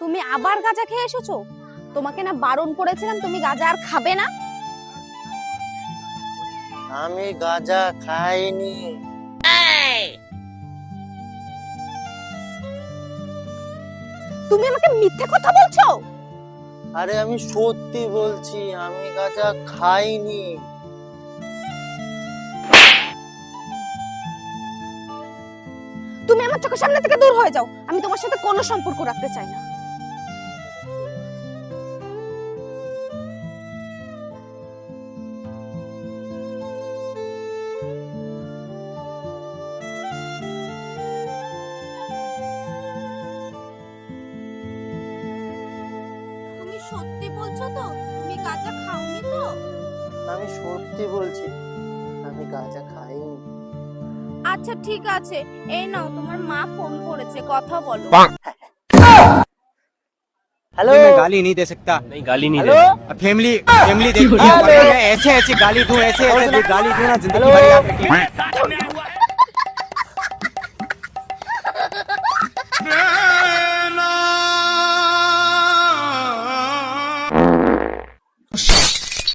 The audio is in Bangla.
তুমি আবার গাঁজা খেয়ে এসেছো? তোমাকে না বারণ করেছিলাম তুমি গাঁজা আর খাবে না? আমি গাঁজা খাইনি। তুমি আমাকে মিথ্যে কথা বলছো? আরে আমি সত্যি বলছি, আমি গাঁজা খাইনি। তুমি আমার চোখের সামনে থেকে দূর হয়ে যাও, আমি তোমার সাথে কোনো সম্পর্ক রাখতে চাই না। তুমি সত্যি বলছো তো? তুমি গাঁজা খাওনি তো? আমি সত্যি বলছি, আমি গাঁজা খাইনি। আচ্ছা ঠিক আছে, এই নাও তোমার মা ফোন করেছে, কথা বলো। हेलो। मैं गाली नहीं दे सकता। नहीं गाली नहीं हेलो। दे फैमिली फैमिली देखिए, हेलो। मैं ऐसे ऐसे गाली दूं, ऐसे ऐसे गाली दूं ना, जिंदगी हेलो। भर याद रखिए।